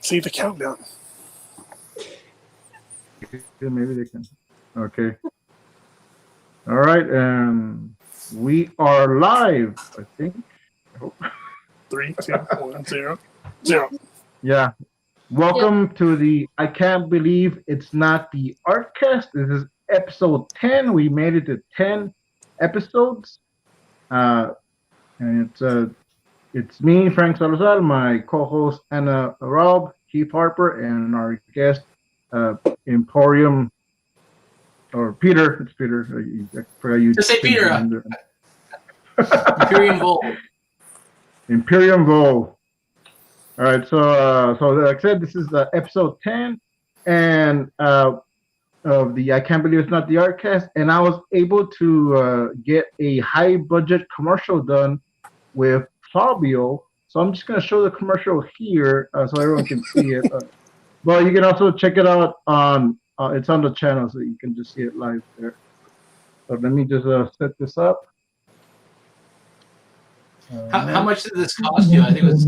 see the countdown. Maybe they can. Okay. All right. We are live, I think. I hope. 3, 2, 1, 0, 0. Yeah. Welcome to the I Can't Believe It's Not the Artcast. This is episode 10. We made it to 10 episodes. And it's me, Frank Salazar, my co-host Anna Raub, Keith Harper, and our guest Emporium or Peter. It's Peter. I forgot you. Just say Peter. Imperium Volt. Imperium Volt. All right, so like I said, this is episode 10, and of the I Can't Believe It's Not the Artcast, and I was able to get a high budget commercial done with Fabio. So I'm just gonna show the commercial here so everyone can see it. But you can also check it out on it's on the channel, so you can just see it live there. So let me just set this up. How much did this cost you? I think it was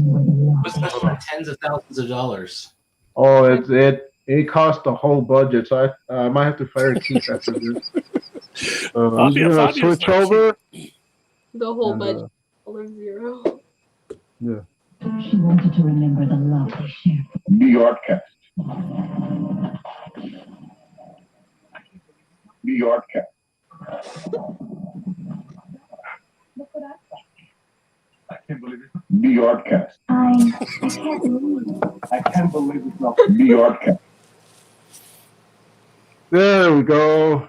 tens of thousands of dollars. Oh, it cost the whole budget, so I might have to fire Keith after this. I'm just gonna switch over. The whole budget, $0. Yeah. She wanted to remember the love they shared. The Artcast. The Artcast. I can't believe it. The Artcast. I can't believe it's not the Artcast. There we go.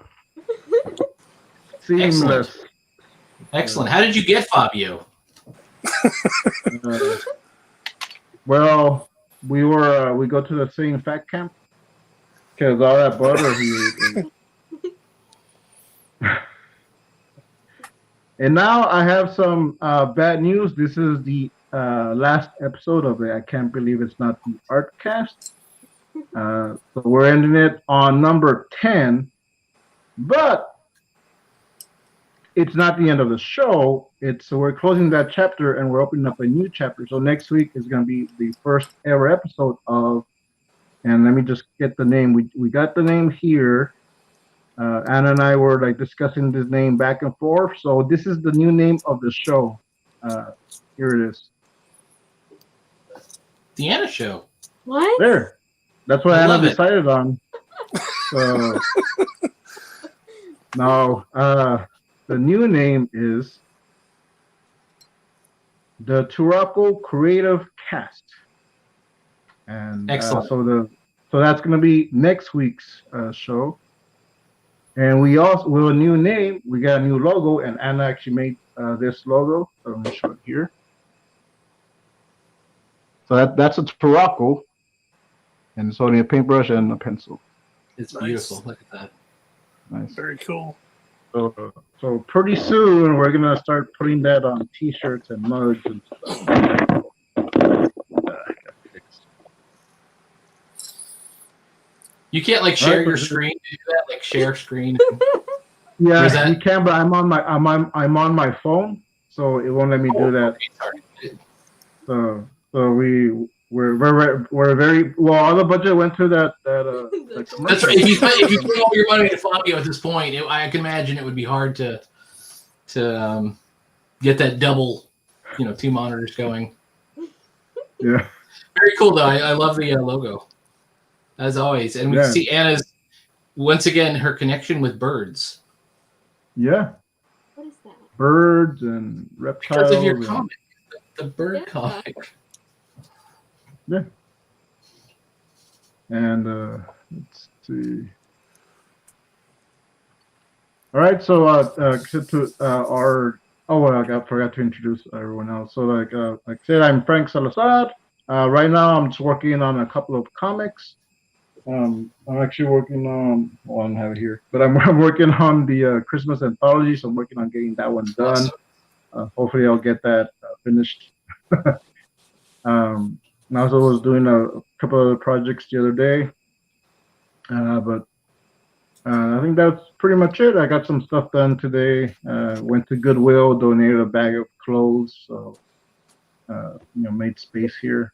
Seamless. Excellent. How did you get Fabio? Well, we go to the same fat camp because all that butter he ate. And now I have some bad news. This is the last episode of it. I Can't Believe It's Not the Artcast. So we're ending it on number 10, but it's not the end of the show. So we're closing that chapter and we're opening up a new chapter. So next week is going to be the first ever episode of, and let me just get the name. We got the name here. Anna and I were like discussing this name back and forth. So this is the new name of the show. Here it is. The Anna Show. What? There. That's what Anna decided on. So now the new name is the Turaco Creative Cast. And excellent. So that's going to be next week's show. And we also, with a new name, we got a new logo, and Anna actually made this logo. So I'm going to show it here. So that's a Turaco, and it's only a paintbrush and a pencil. It's Nice. beautiful. Look at that. Nice. Very cool. So pretty soon we're going to start putting that on T-shirts and mugs and stuff. You can't like share your screen. Do that like share screen. Yeah, you can, but I'm on my phone, so it won't let me do that. Okay, So we're very well. All the budget went to that. That's right. If you put all your money to Fabio at this point, I can imagine it would be hard to get that double, 2 monitors going. Yeah. Very cool though. I love the logo, as always, and we can see Anna's once again her connection with birds. Yeah. What is that? Birds and reptiles. Because of your comic, the bird comic. Yeah. And let's see. All right, so except to I forgot to introduce everyone else. So like I said, I'm Frank Salazar. Right now, I'm just working on a couple of comics. I'm actually working on, I don't have it here, but I'm working on the Christmas anthology, so I'm working on getting that one done. Hopefully, I'll get that finished. I also was doing a couple of other projects the other day, but I think that's pretty much it. I got some stuff done today. Went to Goodwill, donated a bag of clothes, so made space here.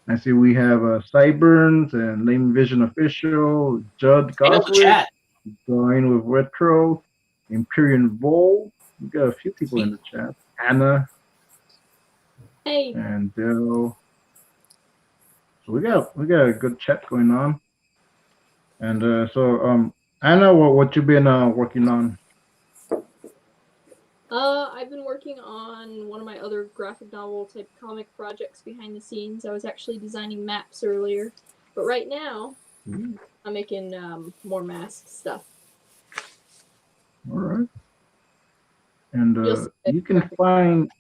I see we have Sideburns and Lame Vision Official, Judd Hey, on the Goswick, chat. join with Retro, Imperial Vol. We got a few people in the chat. Anna Hey. and Bill. So we got a good chat going on. And Anna, what you been working on? I've been working on one of my other graphic novel type comic projects behind the scenes. I was actually designing maps earlier, but right now I'm making more mask stuff. All right. And You'll see you can graphic- find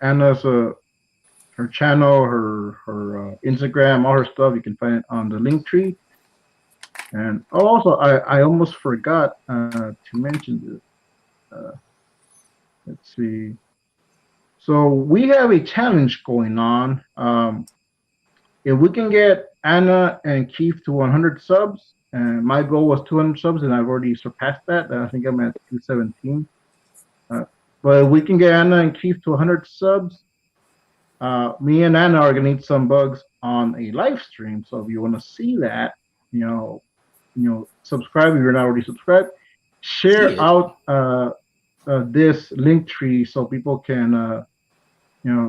Anna's her channel, her Instagram, all her stuff. You can find it on the link tree. And also, I almost forgot to mention this. Let's see. So we have a challenge going on. If we can get Anna and Keith to 100 subs, and my goal was 200 subs, and I've already surpassed that. I think I'm at 217. But if we can get Anna and Keith to 100 subs, me and Anna are gonna need some bugs on a live stream. So if you want to see that, subscribe if you're not already subscribed. Share out this link tree so people can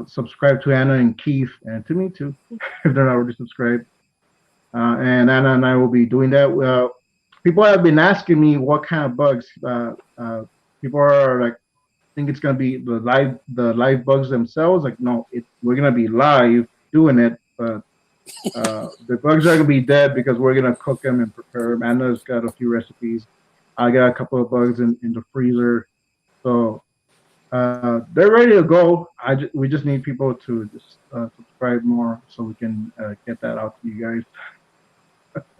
subscribe to Anna and Keith and to me too if they're not already subscribed. And Anna and I will be doing that. People have been asking me what kind of bugs. People are like, think it's gonna be the live bugs themselves. Like, no, we're gonna be live doing it, but the bugs are gonna be dead because we're gonna cook them and prepare them. Anna's got a few recipes. I got a couple of bugs in the freezer, so they're ready to go. We just need people to just subscribe more so we can get that out to you guys.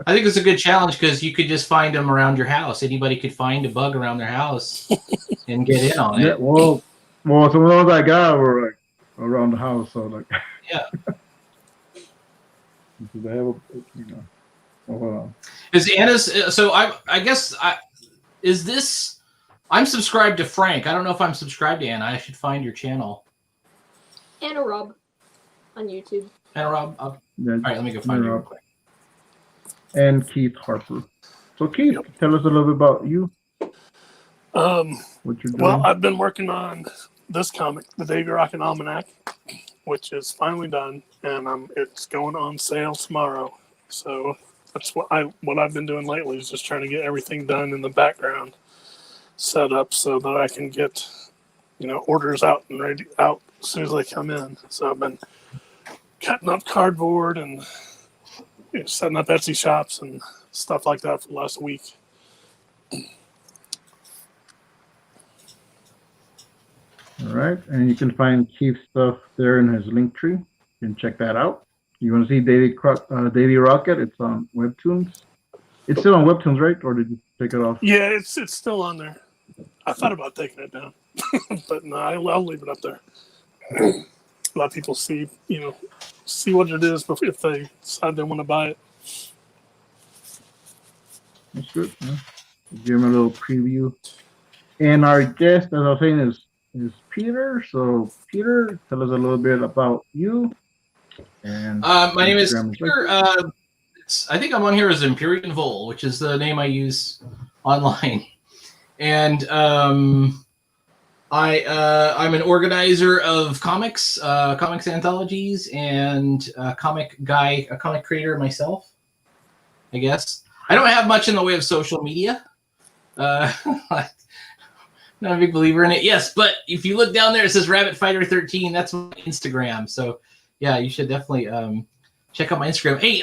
I think it's a good challenge because you could just find them around your house. Anybody could find a bug around their house and get in on it. Yeah, well, some of those I got were like around the house, so like. Yeah. They have a, hold on. Is Anna's? So I guess is this? I'm subscribed to Frank. I don't know if I'm subscribed to Anna. I should find your channel. Anna Raub on YouTube. Anna Raub. All right, let me go find you real quick. And Keith Harper. So Keith, tell us a little bit about you. What you're doing. Well, I've been working on this comic, the Davy Rocket Almanac, which is finally done, and it's going on sale tomorrow. So that's what I've been doing lately is just trying to get everything done in the background, set up so that I can get orders out and ready out as soon as they come in. So I've been cutting up cardboard and setting up Etsy shops and stuff like that for the last week. All right, and you can find Keith's stuff there in his link tree. You can check that out. You want to see Davy Rocket? It's on Webtoons. It's still on Webtoons, right? Or did you take it off? Yeah, it's still on there. I thought about taking it down, but no, I'll leave it up there. Let people see what it is before if they decide they want to buy it. That's good. Yeah. Give him a little preview. And our guest, as I was saying, is Peter. So Peter, tell us a little bit about you. And my name is Peter. I think I'm on here as Imperial Vol, which is the name I use online. And I'm an organizer of comics anthologies, and a comic creator myself, I guess. I don't have much in the way of social media. Not a big believer in it. Yes, but if you look down there, it says Rabbit Fighter 13. That's my Instagram. So yeah, you should definitely check out my Instagram. Hey,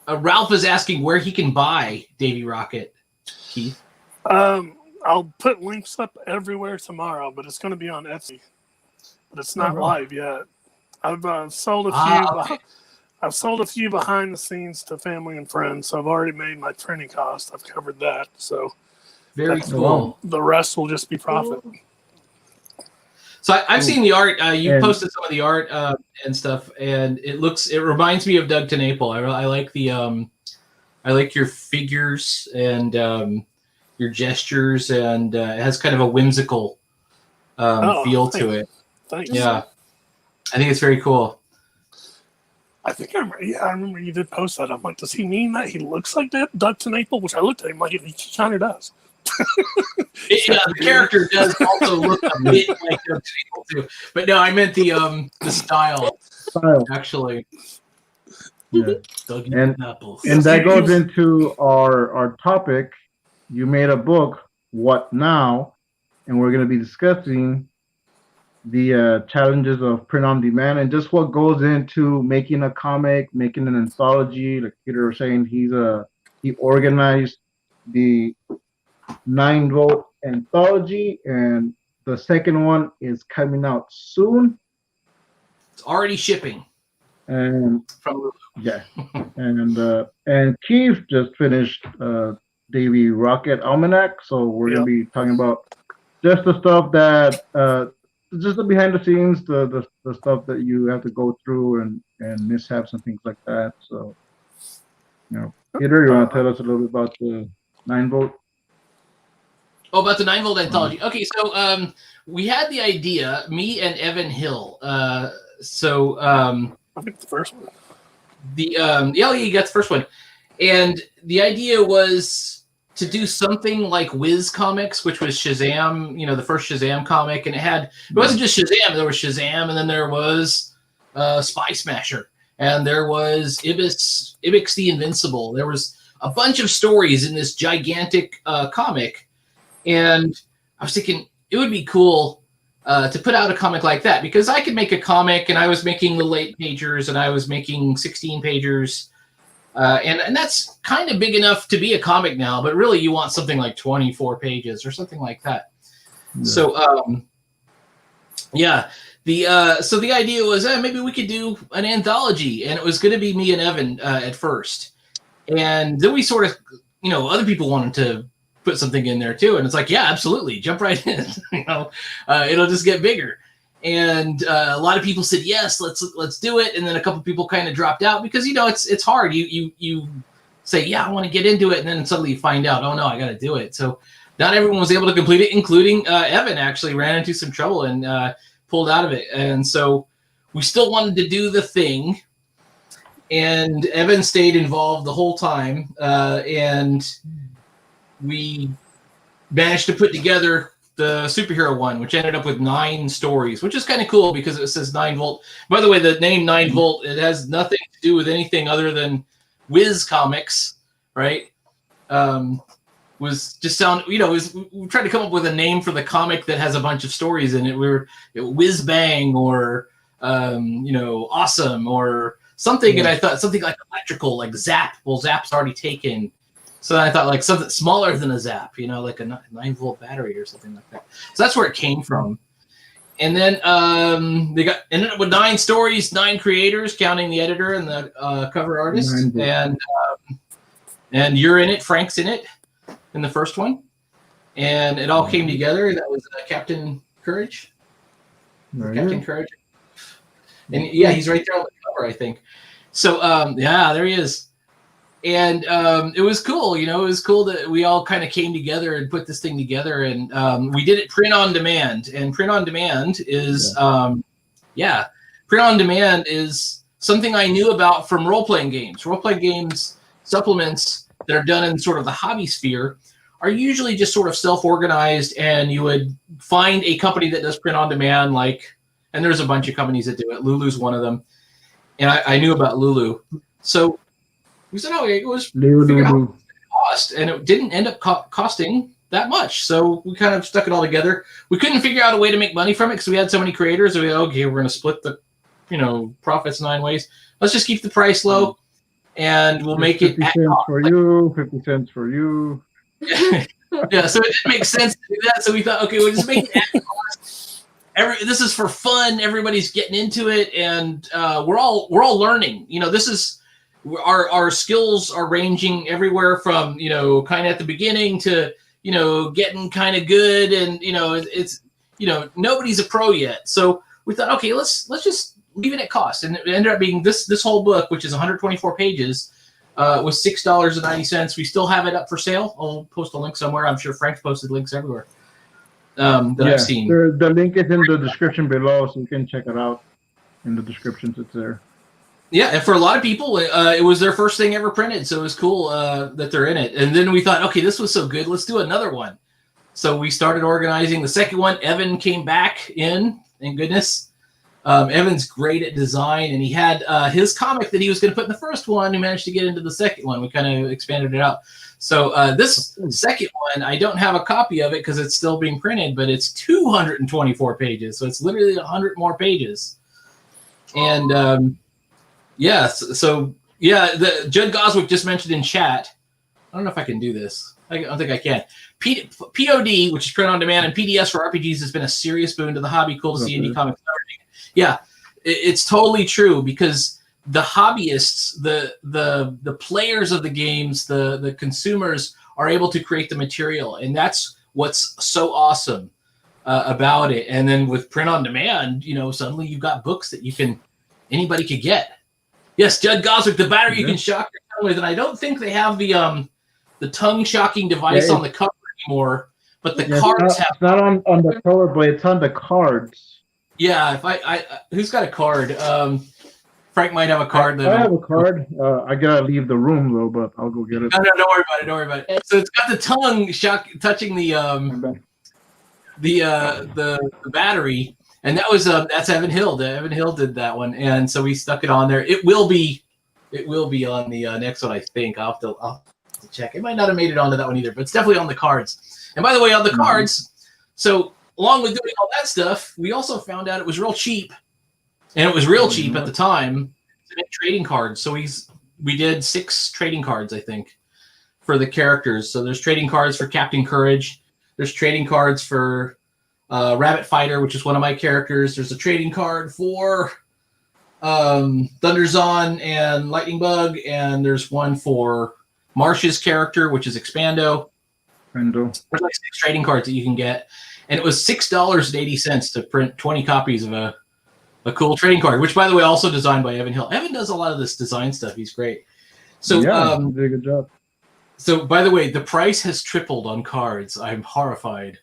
Ralph is asking where he can buy Davy Rocket. Keith. I'll put links up everywhere tomorrow, but it's going to be on Etsy. But it's not live yet. I've sold a few. Okay. I've sold a few behind the scenes to family and friends, so I've already made my printing cost. I've covered that, so very cool. The rest will just be profit. So I've seen the art. You posted some of the art and stuff, and it reminds me of Doug TenNapel. I like the I like your figures and your gestures, and it has kind of a whimsical feel to it. Thanks. Yeah. I think it's very cool. I think I remember you did post that. I'm like, does he mean that he looks like that Dutton April? Which I looked at him like he kind of does. The character does also look a bit like Dutton April too, but no, I meant the style. Actually. Yeah. And apples. And that goes into our topic. You made a book, What Now? And we're going to be discussing the challenges of print on demand and just what goes into making a comic, making an anthology. Like Peter was saying, he organized the 9-Volt Anthology, and the second one is coming out soon. It's already shipping. And from yeah, and Keith just finished Davy Rocket Almanac, so we're gonna be talking about just the stuff that just the behind the scenes, the stuff that you have to go through and mishaps and things like that. So, Peter, you want to tell us a little bit about the 9-Volt? Oh, about the 9-Volt Anthology. Okay, so we had the idea, me and Evan Hill. I think the first one. You got the first one, and the idea was to do something like Wiz Comics, which was Shazam, the first Shazam comic, and it wasn't just Shazam. There was Shazam, and then there was Spy Smasher, and there was Ibis the Invincible. There was a bunch of stories in this gigantic comic, and I was thinking it would be cool to put out a comic like that, because I could make a comic, and I was making the late pagers, and I was making 16 pagers. And that's kind of big enough to be a comic now, but really you want something like 24 pages or something like that. Yeah. So, so the idea was maybe we could do an anthology, and it was going to be me and Evan at first. And then we sort of, other people wanted to put something in there too. And it's like, yeah, absolutely. Jump right in, it'll just get bigger. And a lot of people said, yes, let's do it. And then a couple people kind of dropped out because, it's hard. You say, yeah, I want to get into it. And then suddenly you find out, oh, no, I got to do it. So not everyone was able to complete it, including Evan actually ran into some trouble and pulled out of it. And so we still wanted to do the thing. And Evan stayed involved the whole time. And we managed to put together the superhero one, which ended up with 9 stories, which is kind of cool because it says 9-Volt. By the way, the name 9-Volt, it has nothing to do with anything other than Wiz Comics, right? Was just sound, we tried to come up with a name for the comic that has a bunch of stories in it. We were Whiz Bang or, Awesome or something. And I thought something like electrical, like Zap. Well, Zap's already taken. So I thought like something smaller than a Zap, like a 9-Volt battery or something like that. So that's where it came from. And then they ended up with 9 stories, 9 creators, counting the editor and the cover artist. And you're in it, Frank's in it, in the first one. And it all came together. That was Captain Courage. Captain Courage. And yeah, he's right there on the cover, I think. So there he is. And it was cool, it was cool that we all kind of came together and put this thing together. And we did it print on demand. And print on demand is, print on demand is something I knew about from role-playing games. Role-playing games supplements that are done in sort of the hobby sphere are usually just sort of self-organized, and you would find a company that does print on demand, and there's a bunch of companies that do it. Lulu's one of them. And I knew about Lulu. So we said, it was figure out how much it cost, and it didn't end up costing that much. So we kind of stuck it all together. We couldn't figure out a way to make money from it because we had so many creators. We we're going to split the, profits 9 ways. Let's just keep the price low, and we'll make it 50 cents for you, 50 cents for you. Yeah, so it didn't make sense to do that. So we thought, okay, we'll just make it at cost. This is for fun. Everybody's getting into it, and we're all learning. This is. Our skills are ranging everywhere from, kind of at the beginning to, getting kind of good. And, it's, nobody's a pro yet. So we thought, okay, let's just leave it at cost. And it ended up being this whole book, which is 124 pages, was $6.90. We still have it up for sale. I'll post a link somewhere. I'm sure Frank's posted links everywhere that I've seen. The link is in the description below, so you can check it out. in the descriptions. It's there. Yeah, and for a lot of people, it was their first thing ever printed, so it was cool that they're in it. And then we thought, okay, this was so good, let's do another one. So we started organizing the second one. Evan came back in, thank goodness. Evan's great at design, and he had his comic that he was going to put in the first one. He managed to get into the second one. We kind of expanded it out. So this second one, I don't have a copy of it because it's still being printed, but it's 224 pages. So it's literally 100 more pages. And yeah, so Judd Goswick just mentioned in chat. I don't know if I can do this. I don't think I can. POD, which is print on demand, and PDS for RPGs has been a serious boon to the hobby. Cool to see indie comics. Yeah, it's totally true because the hobbyists, the players of the games, the consumers are able to create the material, and that's what's so awesome about it. And then with print on demand, suddenly you've got books that anybody could get. Yes, Judd Goswick, the battery you can shock your tongue with, and I don't think they have the tongue shocking device on the cover anymore, but the cards have. It's not on the cover, but it's on the cards. Yeah, if I who's got a card? Frank might have a card. I have a card. I gotta leave the room though, but I'll go get it. No, don't worry about it. Don't worry about it. So it's got the tongue touching the battery, and that's Evan Hill. Evan Hill did that one, and so we stuck it on there. It will be on the next one, I think. I'll have to check. It might not have made it onto that one either, but it's definitely on the cards. And by the way, on the cards, so along with doing all that stuff, we also found out it was real cheap, and it was real cheap at the time to make trading cards. So we did 6 trading cards, I think, for the characters. So there's trading cards for Captain Courage. There's trading cards for Rabbit Fighter, which is one of my characters. There's a trading card for Thunderzon and Lightning Bug, and there's one for Marsh's character, which is Expando. There's like 6 trading cards that you can get, and it was $6.80 to print 20 copies of a cool trading card, which, by the way, also designed by Evan Hill. Evan does a lot of this design stuff. He's great. So did a good job. So, by the way, the price has tripled on cards. I'm horrified.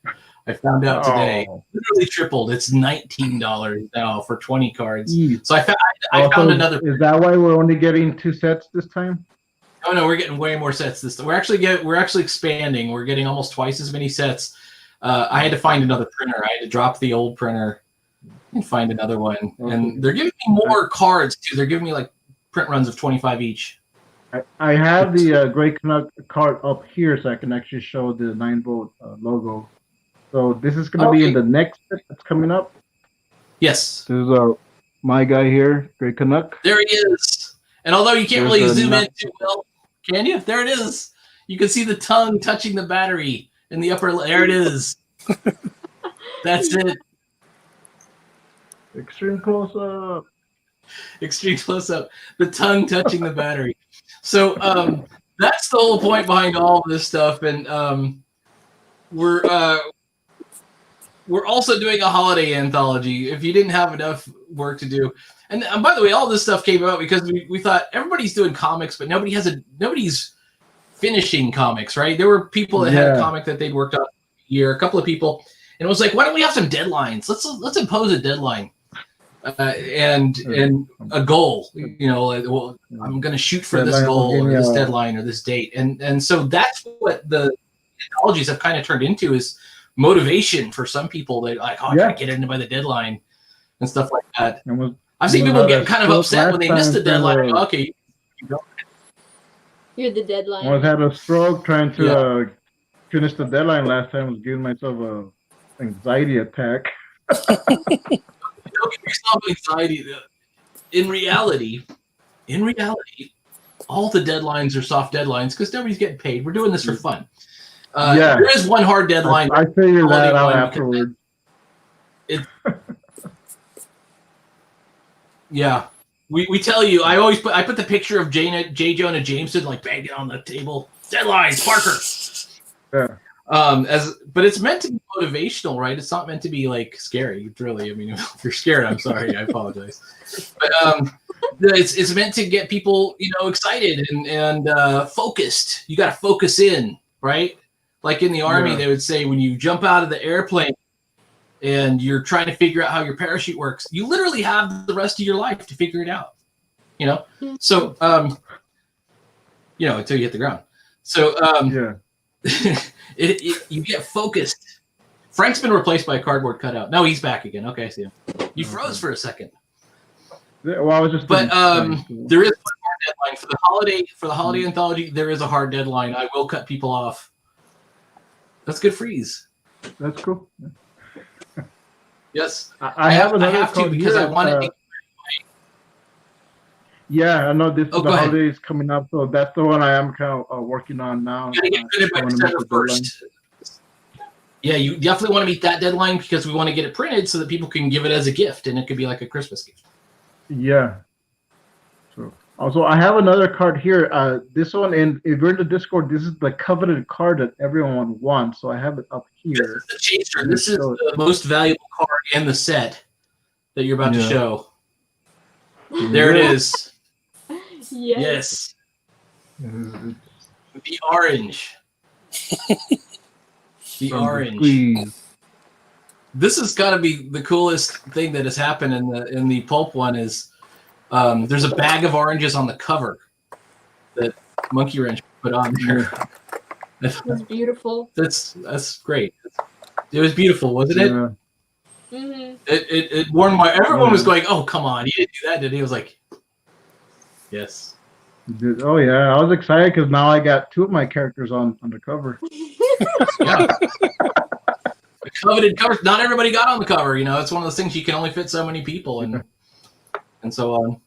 I found out today. Literally tripled. It's $19 now for 20 cards. So I found another. Is that why we're only getting 2 sets this time? Oh no, we're getting way more sets this time. We're actually expanding. We're getting almost twice as many sets. I had to find another printer. I had to drop the old printer and find another one. Okay. And they're giving me more cards too. They're giving me like print runs of 25 each. I have the Great Canuck card up here, so I can actually show the 9-volt logo. So this is going to be in the next set that's coming up. Yes. This is my guy here, Great Canuck. There he is. And although you can't really zoom in too well, can you? There it is. You can see the tongue touching the battery in the upper. There it is. That's it. Extreme close up. Extreme close up. The tongue touching the battery. So that's the whole point behind all of this stuff, and we're also doing a holiday anthology. If you didn't have enough work to do, and by the way, all this stuff came about because we thought everybody's doing comics, but nobody's finishing comics, right? There were people that had a comic that they'd worked on a year, a couple of people, and it was like, why don't we have some deadlines? Let's impose a deadline. And a goal, well, I'm going to shoot for this goal or this deadline or this date, and so that's what the anthologies have kind of turned into, is motivation for some people. They like, I gotta get in by the deadline and stuff like that. I've seen people get kind of upset when they miss the deadline. Okay, you're the deadline. I had a stroke trying to finish the deadline last time. I was giving myself an anxiety attack. Don't give yourself anxiety. In reality, all the deadlines are soft deadlines because nobody's getting paid. We're doing this for fun. There is one hard deadline. I figured that out afterwards. Yeah, we tell you. I put the picture of J. Jonah Jameson like banging on the table. Deadlines, Parker. Yeah. But it's meant to be motivational, right? It's not meant to be like scary, really. I mean, if you're scared, I'm sorry. I apologize. But it's meant to get people, excited and focused. You got to focus in, right? Like in the Army, they would say when you jump out of the airplane, and you're trying to figure out how your parachute works, you literally have the rest of your life to figure it out. So until you hit the ground. So you get focused. Frank's been replaced by a cardboard cutout. No, he's back again. Okay, I see him. You froze for a second. Well, I was just. But there is one hard deadline for the holiday. For the holiday anthology, there is a hard deadline. I will cut people off. That's good freeze. That's cool. Yes, I have another. I have to because I want to. Yeah, I know this Oh, the go ahead. holiday is coming up, so that's the one I am kind of working on now. You gotta get printed by December 1st. Yeah, you definitely want to meet that deadline because we want to get it printed so that people can give it as a gift, and it could be like a Christmas gift. Yeah. So also, I have another card here. This one, and if you're in the Discord, this is the coveted card that everyone wants. So I have it up This here. is the chaser. This is the most valuable card in the set that you're about to show. There it is. Yes. The orange. The orange. Squeeze. This has got to be the coolest thing that has happened in the pulp one. Is there's a bag of oranges on the cover that Monkey Wrench put on there. It was beautiful. That's great. It was beautiful, wasn't it? Yeah. Mm-hmm. It warmed my. Everyone was going, "Oh, come on, you didn't do that, did he?" I was like, "Yes." Oh yeah, I was excited because now I got 2 of my characters on the cover. Yeah. The coveted covers. Not everybody got on the cover. It's one of those things you can only fit so many people, and so on.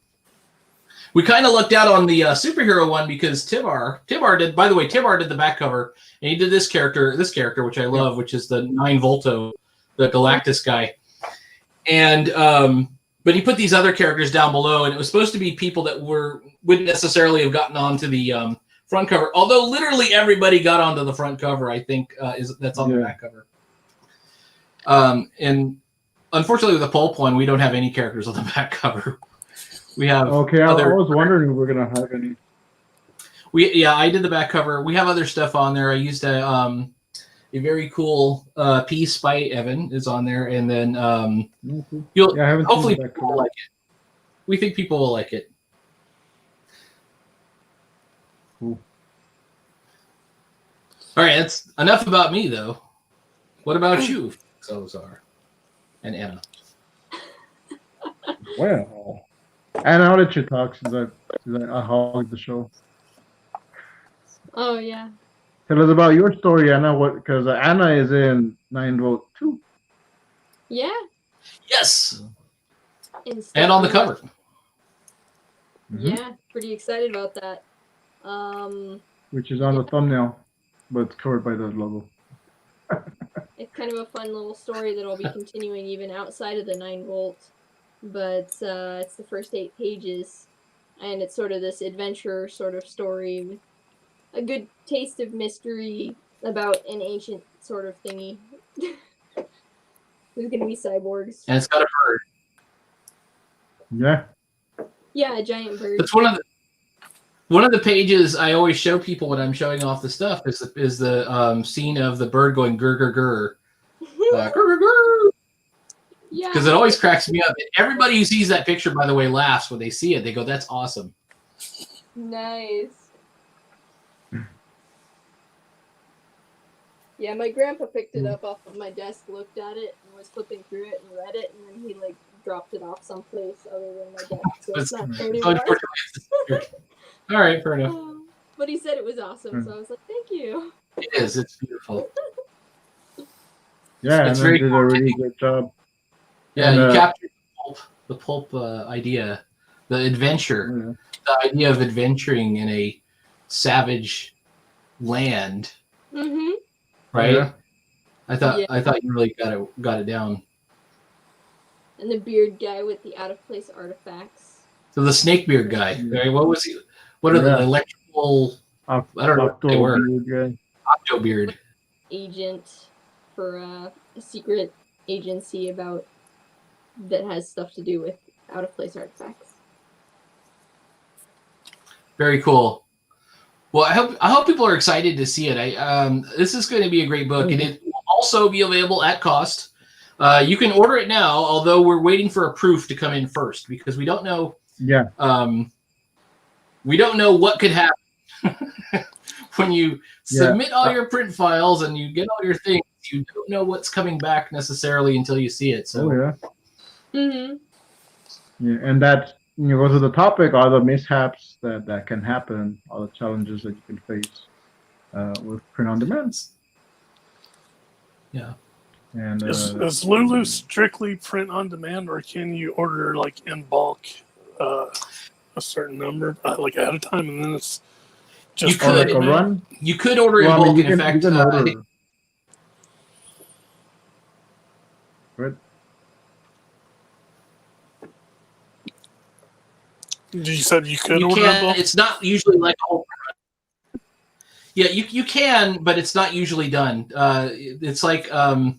We kind of lucked out on the superhero one because Tibar did. By the way, Tibar did the back cover, and he did this character, which I love, which is the 9 Volto, the Galactus guy, and but he put these other characters down below, and it was supposed to be people that wouldn't necessarily have gotten onto the front cover. Although literally everybody got onto the front cover, I think that's on the back cover. And unfortunately, with the pulp one, we don't have any characters on the back cover. We have I was wondering if we're gonna have any. I did the back cover. We have other stuff on there. I used a very cool piece by Evan is on there, and then hopefully people will like it. We think people will like it. Cool. All right, that's enough about me, though. What about you, Salazar and Anna? Well, Anna, I'll let you talk since I hogged the show. Oh yeah. Tell us about your story, Anna. Because Anna is in 9 Volt too. Yeah. Yes. And on the cover. Yeah, pretty excited about that. Which is on the thumbnail, but it's covered by the logo. It's kind of a fun little story that I'll be continuing even outside of the 9 Volt. But it's the first 8 pages, and it's sort of this adventure sort of story with a good taste of mystery about an ancient sort of thingy. There's gonna be cyborgs. And it's got a bird. Yeah. Yeah, a giant bird. It's one of the pages I always show people when I'm showing off the stuff is the scene of the bird going grr grr grr. Grr grr grr. Yeah. Because it always cracks me up. Everybody who sees that picture, by the way, laughs when they see it. They go, "That's awesome." Nice. Yeah, my grandpa picked it up off of my desk, looked at it, and was flipping through it and read it, and then he dropped it off someplace other than my desk. So it's not there anymore. All right, fair enough. But he said it was awesome, so I was like, "Thank you." It is. It's beautiful. Yeah, It's and very they did a really good job. Yeah, And, you captured the pulp idea, the adventure, the idea of adventuring in a savage land. Mm-hmm. Right. Yeah. I thought you really got it down. And the beard guy with the out of place artifacts. So the snakebeard guy. Right? What was he? What are the electrical? I don't know what they were. Octobeard. Agent for a secret agency that has stuff to do with out of place artifacts. Very cool. Well, I hope people are excited to see it. This is going to be a great book, and it will also be available at cost. You can order it now, although we're waiting for a proof to come in first because we don't know. Yeah. We don't know what could happen when you submit all your print files and you get all your things. You don't know what's coming back necessarily until you see it. So. Oh yeah. Mm-hmm. Yeah, and that goes to the topic: all the mishaps that can happen, all the challenges that you can face with print on demand. Yeah. And is Lulu strictly print on demand, or can you order like in bulk a certain number like ahead of time, and then it's just You could like a run? You could order in Well, I bulk. mean, In fact, I think Good. You said you could you order in can. bulk? It's not usually like a whole. Yeah, you can, but it's not usually done. It's like a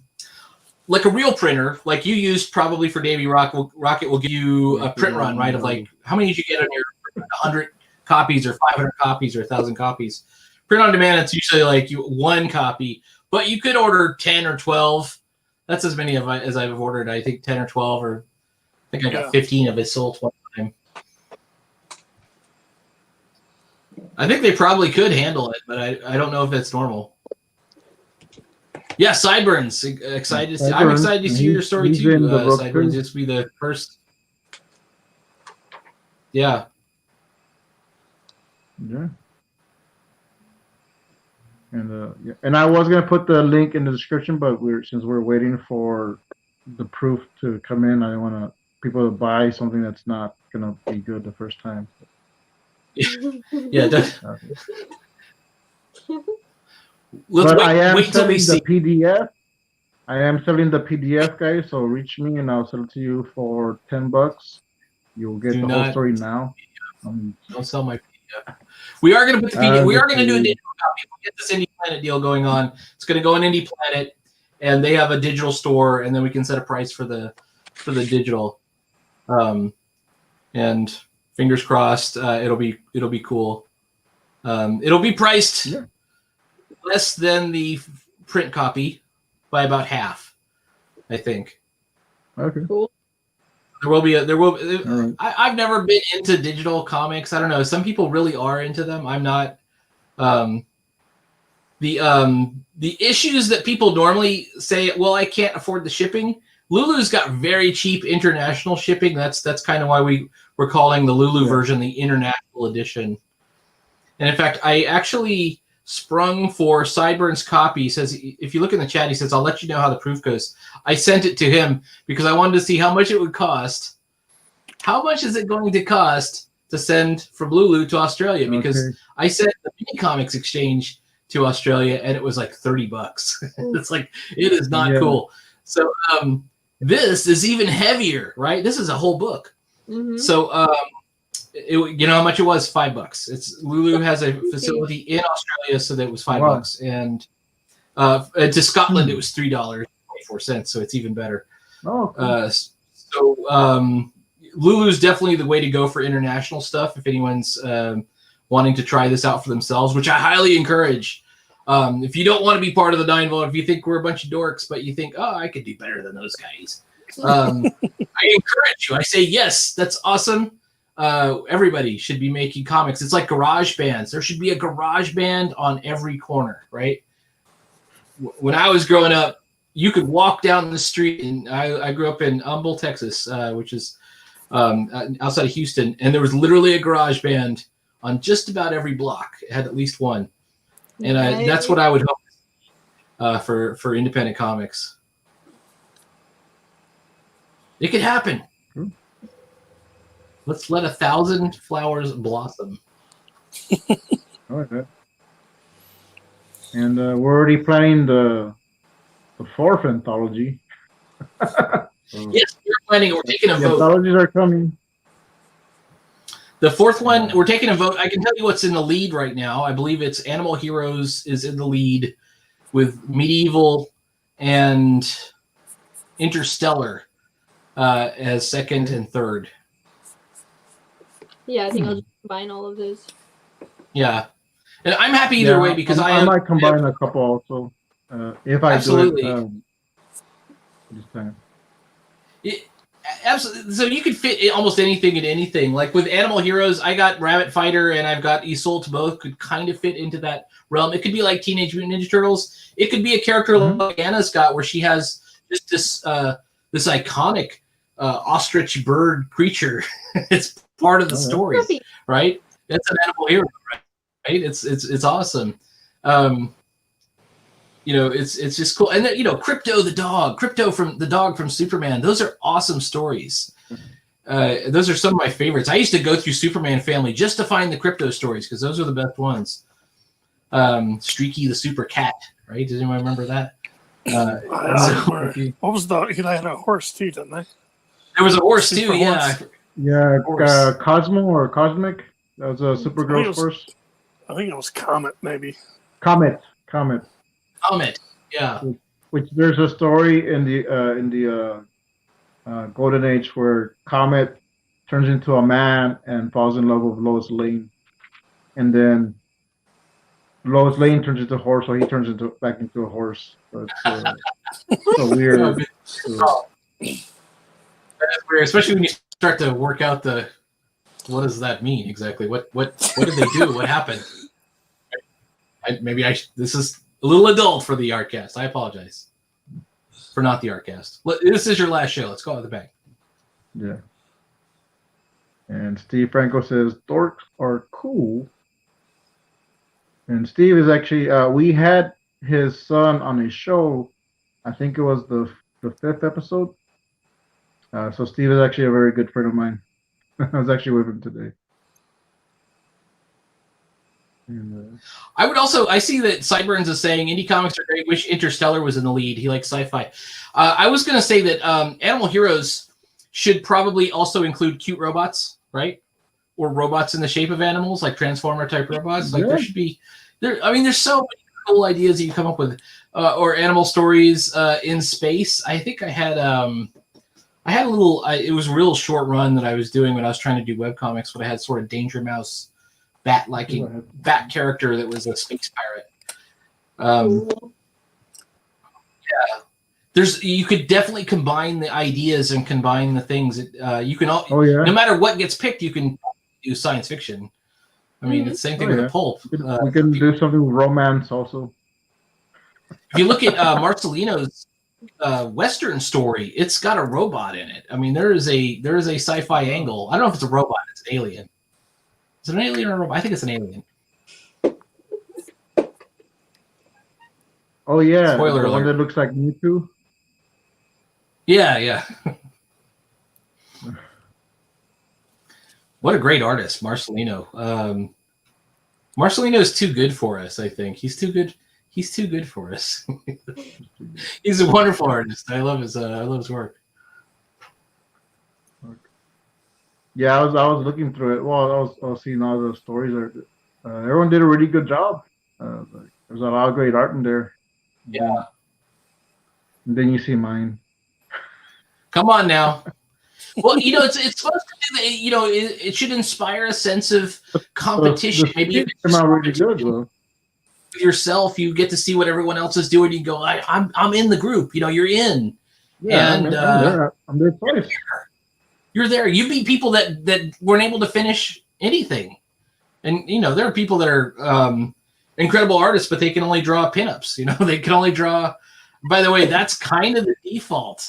real printer, like you used probably for Davy Rocket will give you a print run, right? Of like, how many did you get on your 100 copies or 500 copies or 1,000 copies? Print on demand, it's usually like one copy, but you could order 10 or 12. That's as many as I've ordered. I think 10 or 12, or I think I got 15 of it sold one time. I think they probably could handle it, but I don't know if it's normal. Yeah, Sideburns. Excited. I'm excited to see your story too. Sideburns. This will be the first. Yeah. Yeah. And I was gonna put the link in the description, but since we're waiting for the proof to come in, I don't want people to buy something that's not gonna be good the first time. Yeah. But I am wait till we selling see. the PDF. I am selling the PDF, guys. So reach me, and I'll sell it to you for $10. You'll get the whole story now. Don't sell my PDF. We are going to put the PDF. We are going to do a digital copy. We'll get this Indie Planet deal going on. It's going to go in Indie Planet, and they have a digital store, and then we can set a price for the digital. And fingers crossed, it'll be cool. It'll be priced less than the print copy by about half, I think. Okay. Cool. Right. I've never been into digital comics. I don't know. Some people really are into them. I'm not. The issues that people normally say, well, I can't afford the shipping. Lulu's got very cheap international shipping. That's kind of why we're calling the Lulu version the international edition. And in fact, I actually sprung for Sideburns' copy. He says, if you look in the chat, he says, I'll let you know how the proof goes. I sent it to him because I wanted to see how much it would cost. How much is it going to cost to send from Lulu to Australia? Because I sent the Mini Comics Exchange to Australia, and it was like $30. It's like, it is not cool. So this is even heavier, right? This is a whole book. Mm-hmm. So you know how much it was? $5. It's Lulu has a facility in Australia, so that it was $5, and to Scotland it was $3.24. So it's even better. Oh, cool. So Lulu's definitely the way to go for international stuff. If anyone's wanting to try this out for themselves, which I highly encourage. If you don't want to be part of the 9 Volt, if you think we're a bunch of dorks, but you think, oh, I could do better than those guys, I encourage you. I say yes, that's awesome. Everybody should be making comics. It's like garage bands. There should be a garage band on every corner, right? When I was growing up, you could walk down the street, and I grew up in Humble, Texas, which is outside of Houston, and there was literally a garage band on just about every block. It had at least one, and that's what I would hope for independent comics. It could happen. Let's let 1,000 flowers blossom. Okay. And we're already planning the 4th anthology. Yes, we're planning. We're taking a vote. Anthologies are coming. The 4th one, we're taking a vote. I can tell you what's in the lead right now. I believe it's Animal Heroes is in the lead with Medieval and Interstellar as 2nd and 3rd. Yeah, I think I'll just combine all of those. Yeah, and I'm happy either way because I might combine a couple also if I do it. This time. Absolutely. So you could fit almost anything in anything. Like with Animal Heroes, I got Rabbit Fighter and I've got Isolde. Both could kind of fit into that realm. It could be like Teenage Mutant Ninja Turtles. It could be a character like Anna's got, where she has just this iconic ostrich bird creature. It's part of the story, right? That's an Animal Hero, right? It's awesome. It's just cool. And then, Crypto the dog from Superman. Those are awesome stories. Those are some of my favorites. I used to go through Superman Family just to find the Crypto stories because those are the best ones. Streaky the Super Cat, right? Does anyone remember that? What was the? He had a horse too, didn't they? There was a horse too. Super Yeah. horse. Yeah, Horse. Cosmo or Cosmic. That was a Supergirl's horse. I think it was Comet, maybe. Comet. Comet. Yeah. Which there's a story in the Golden Age where Comet turns into a man and falls in love with Lois Lane, and then Lois Lane turns into a horse, so he turns back into a horse. So it's so weird. That is weird, especially when you start to work out what does that mean exactly? What did they do? What happened? This is a little adult for the Artcast. I apologize for not the Artcast. This is your last show. Let's go out of the bag. Yeah. And Steve Franco says dorks are cool. And Steve is actually we had his son on a show. I think it was the 5th episode. So Steve is actually a very good friend of mine. I was actually with him today. And, I see that Sideburns is saying indie comics are great. Wish Interstellar was in the lead. He likes sci-fi. I was going to say that Animal Heroes should probably also include cute robots, right? Or robots in the shape of animals, like Transformer type robots. Like there should be there's so many cool ideas that you come up with, or animal stories in space. I think I had a little. It was a real short run that I was doing when I was trying to do webcomics, but I had sort of Danger Mouse bat character that was a space pirate. You could definitely combine the ideas and combine the things. You can no matter what gets picked, you can do science fiction. I mean, it's the same thing with the pulp. We can do something with romance also. If you look at Marcelino's Western story, it's got a robot in it. I mean, there is a sci-fi angle. I don't know if it's a robot; it's an alien. Is it an alien or a robot? I think it's an alien. Oh yeah, Spoiler the one alert. that looks like Mewtwo. Yeah. What a great artist, Marcelino. Marcelino is too good for us, I think. He's too good for us. He's a wonderful artist. I love his work. Yeah, I was looking through it. Well, I was seeing all the stories. Everyone did a really good job. There's a lot of great art in there. Yeah. And then you see mine. Come on now. Well, it's supposed to be, it should inspire a sense of competition. Maybe you come out really good, though. Yourself, you get to see what everyone else is doing. You go, I'm in the group. You're in. Yeah, and I'm there twice. You're there. You beat people that weren't able to finish anything. And there are people that are incredible artists, but they can only draw pinups. They can only draw. By the way, that's kind of the default.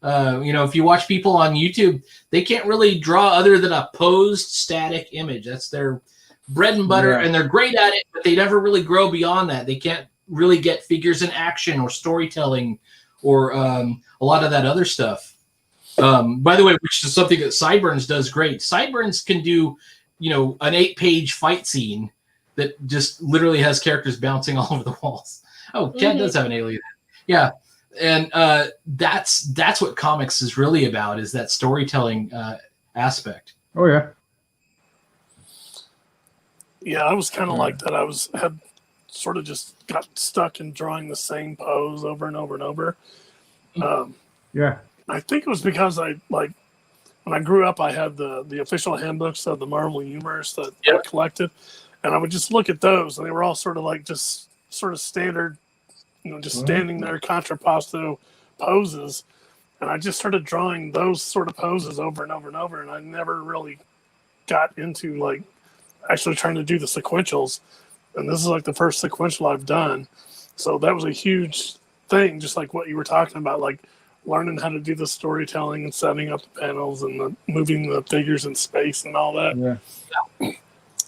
If you watch people on YouTube, they can't really draw other than a posed static image. That's their bread and butter, and they're great at it, but they never really grow beyond that. They can't really get figures in action or storytelling or a lot of that other stuff. By the way, which is something that Sideburns does great. Sideburns can do, an 8-page fight scene that just literally has characters bouncing all over the walls. Oh, Cat does have an alien. Yeah. And that's what comics is really about, is that storytelling aspect. Oh yeah. Yeah, I was kind of like that. I had sort of just got stuck in drawing the same pose over and over and over. Yeah. I think it was because when I grew up, I had the official handbooks of the Marvel Universe that I collected, and I would just look at those, and they were all sort of like just sort of standard, just standing there contrapposto poses. And I just started drawing those sort of poses over and over and over, and I never really got into like actually trying to do the sequentials. And this is like the first sequential I've done. So that was a huge thing, just like what you were talking about, like learning how to do the storytelling and setting up the panels and moving the figures in space and all that. Yeah.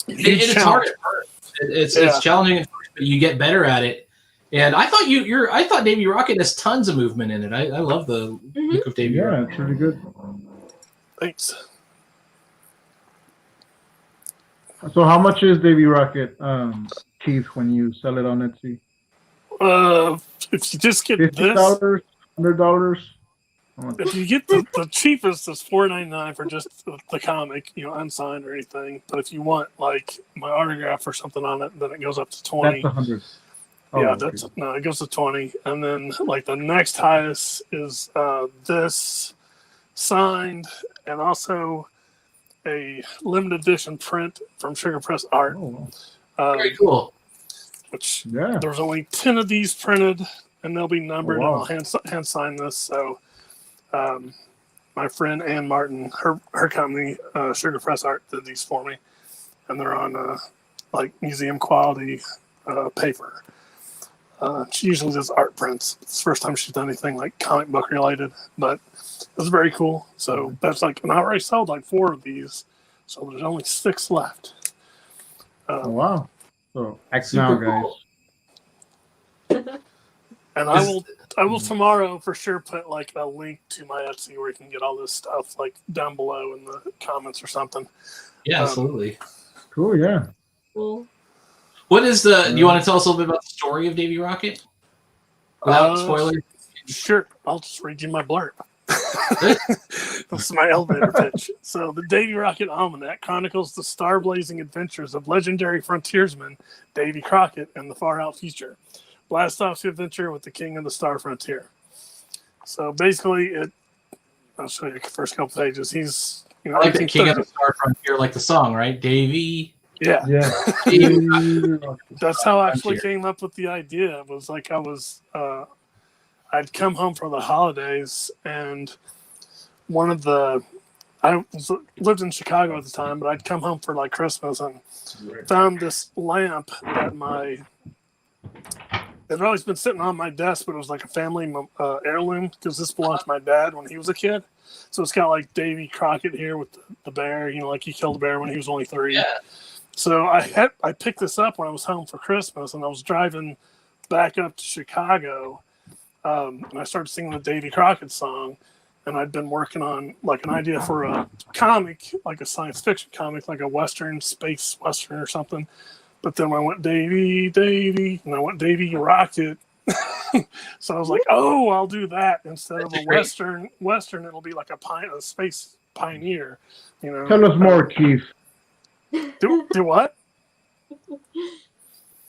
It's hard at first. It's challenging at first, but you get better at it. And I thought I thought Davy Rocket has tons of movement in it. I love the look of Davy Rocket. Yeah, it's really good. Thanks. So how much is Davy Rocket, Keith, when you sell it on Etsy? If you just get $50, this, $100. if you get the cheapest is $4.99 for just the comic, unsigned or anything. But if you want like my autograph or something on it, then it goes up to $20. That's $100. Oh, Yeah, okay. it goes to 20, and then like the next highest is this signed, and also a limited edition print from Sugar Press Art. Oh, Very cool. Which yeah. there's only 10 of these printed, and they'll be numbered, Oh, wow. and I'll hand sign this. So my friend Ann Martin, her company, Sugar Press Art, did these for me, and they're on like museum quality paper. She usually does art prints. It's the first time she's done anything like comic book related, but it was very cool. So that's like, and I already sold like 4 of these, so there's only 6 left. Oh, wow. So act Super now, guys. cool. And I will tomorrow for sure put like a link to my Etsy where you can get all this stuff like down below in the comments or something. Yeah, absolutely. Cool, yeah. Cool. What is do you want to tell us a little bit about the story of Davy Rocket? Without spoilers? Sure. I'll just read you my blurb. That's my elevator pitch. So, the Davy Rocket Almanac chronicles the star-blazing adventures of legendary frontiersman Davy Crockett in the far-out future. Blast off to adventure with the king of the star frontier. So, basically, I'll show you the first couple pages. He's, I like the king of the star frontier, like the song, right? Davy. Yeah. Yeah. That's how I actually came up with the idea. It was like I'd come home for the holidays, and I lived in Chicago at the time, but I'd come home for like Christmas and found this lamp that it had always been sitting on my desk, but it was like a family heirloom because this belonged to my dad when he was a kid. So it's got like Davy Crockett here with the bear, like he killed a bear when he was only 3. Yeah. So I picked this up when I was home for Christmas, and I was driving back up to Chicago, and I started singing the Davy Crockett song, and I'd been working on like an idea for a comic, like a science fiction comic, like a Western, space Western or something. But then I went Davy, and I went Davy Rocket. So I was like, oh, I'll do that instead of a Western. It'll be like a space pioneer. Tell us more, Keith. Do what?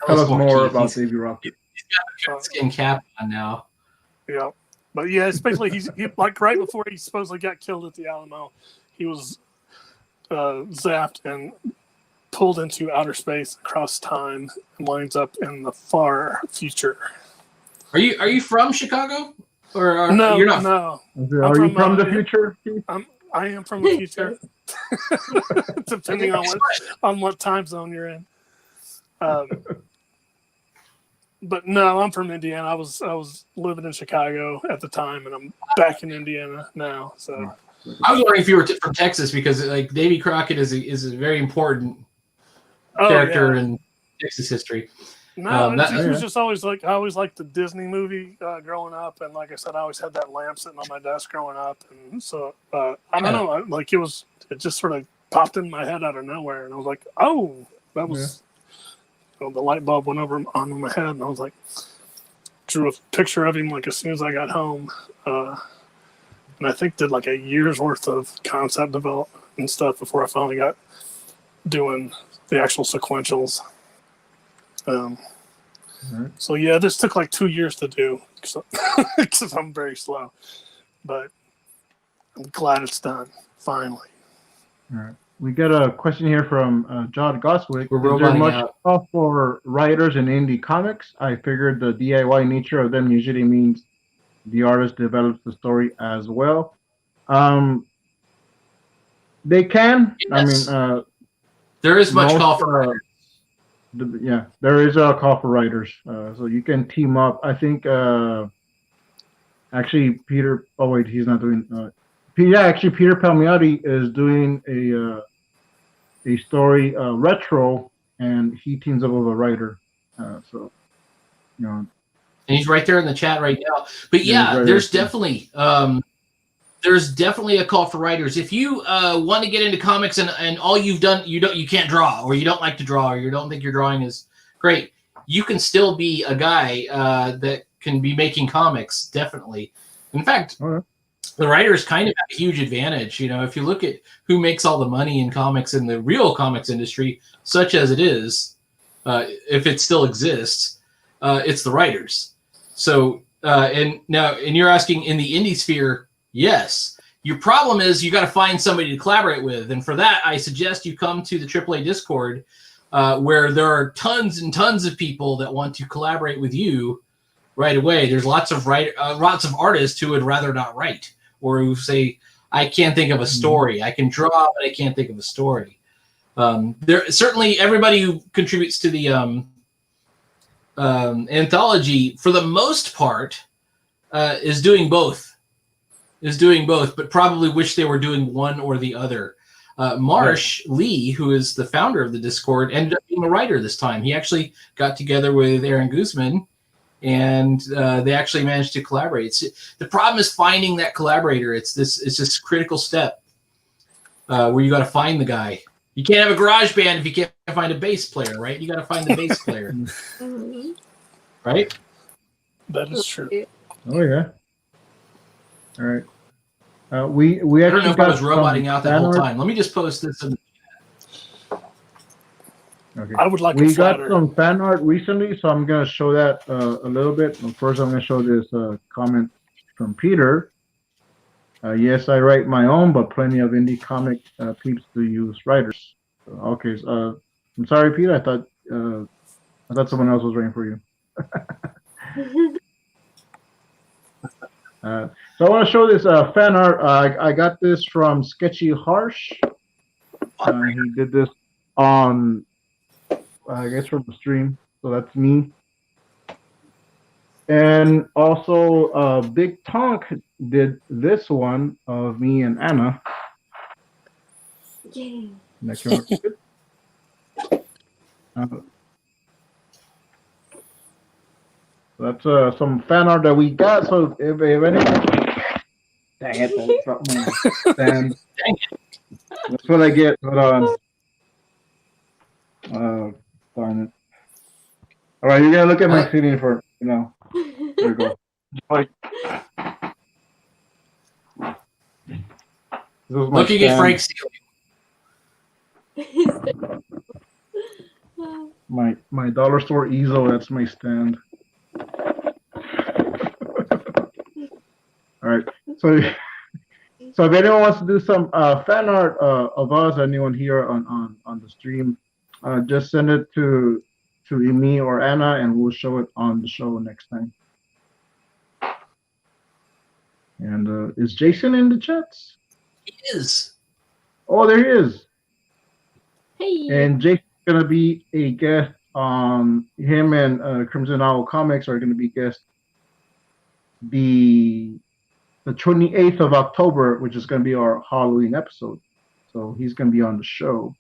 Tell us more Keith. about Davy Rocket. He's got a skin cap on now. Yeah, but yeah, it's basically he like right before he supposedly got killed at the Alamo, he was zapped and pulled into outer space across time and winds up in the far future. Are you from Chicago? Or No, you're not? no. Are you from the future, Keith? I am from the future, depending on what time zone you're in. But no, I'm from Indiana. I was living in Chicago at the time, and I'm back in Indiana now. So I was wondering if you were from Texas because like Davy Crockett is a very important character in Texas history. No, it was just always like I always liked the Disney movie growing up, and like I said, I always had that lamp sitting on my desk growing up, and so I don't know, like it just sort of popped in my head out of nowhere, and I was like, oh, that was the light bulb went over on my head, and I was like, drew a picture of him like as soon as I got home, and I think did like a year's worth of concept development and stuff before I finally got doing the actual sequentials. So yeah, this took like 2 years to do because I'm very slow, but I'm glad it's done finally. All right. We got a question here from John Goswick. We're Is there roboting much out. stuff for writers in indie comics? I figured the DIY nature of them usually means the artist develops the story as well. They can. Yes. I mean, There is much most, call for yeah, there is a call for writers, so you can team up. I think actually Peter. Oh wait, he's not doing. Yeah, actually Peter Palmiotti is doing a story retro, and he teams up with a writer. So you know, and he's right there in the chat right now. But yeah, right there's there. definitely a call for writers. If you want to get into comics and all you've done, you can't draw, or you don't like to draw, or you don't think your drawing is great, you can still be a guy that can be making comics. Definitely. In fact, the writers kind of have a huge advantage. You know, if you look at who makes all the money in comics in the real comics industry, such as it is, if it still exists, it's the writers. So, and you're asking in the indie sphere, yes. Your problem is you got to find somebody to collaborate with, and for that, I suggest you come to the AAA Discord, where there are tons and tons of people that want to collaborate with you right away. There's lots of artists who would rather not write, or who say, I can't think of a story. I can draw, but I can't think of a story. There certainly everybody who contributes to the anthology, for the most part, is doing both, but probably wish they were doing one or the other. Marsh Lee, who is the founder of the Discord, ended up being a writer this time. He actually got together with Aaron Guzman, and they actually managed to collaborate. The problem is finding that collaborator. It's this critical step where you got to find the guy. You can't have a garage band if you can't find a bass player, right? You got to find the bass player, right? That is true. Oh yeah. All right. We I actually don't know if got I was roboting out that whole fan art. time. Let me just post this in the Okay. I would like We a got flatter. some fan art recently, so I'm going to show that a little bit. First, I'm going to show this comment from Peter. Yes, I write my own, but plenty of indie comic peeps do use writers. Okay, I'm sorry, Peter. I thought someone else was writing for you. So I want to show this fan art. I got this from Sketchy Harsh. He did this on, I guess, from the stream. So that's me. And also, Big Tonk did this one of me and Anna. Yay. That came out good. That's some fan art that we got. So if anyone, dang it, I dropped my stand. That's what I get. Hold on. Darn it. All right, you're gonna look at my CD for There we go. Like, this was my looking at stand. Frank's My dollar store easel. That's my stand. All right. So if anyone wants to do some fan art of us, anyone here on the stream, just send it to me or Anna, and we'll show it on the show next time. And is Jason in the chats? He is. Oh, there he is. Hey. And Jason's gonna be a guest on him, and Crimson Owl Comics are gonna be guests the 28th of October, which is gonna be our Halloween episode. So he's gonna be on the show.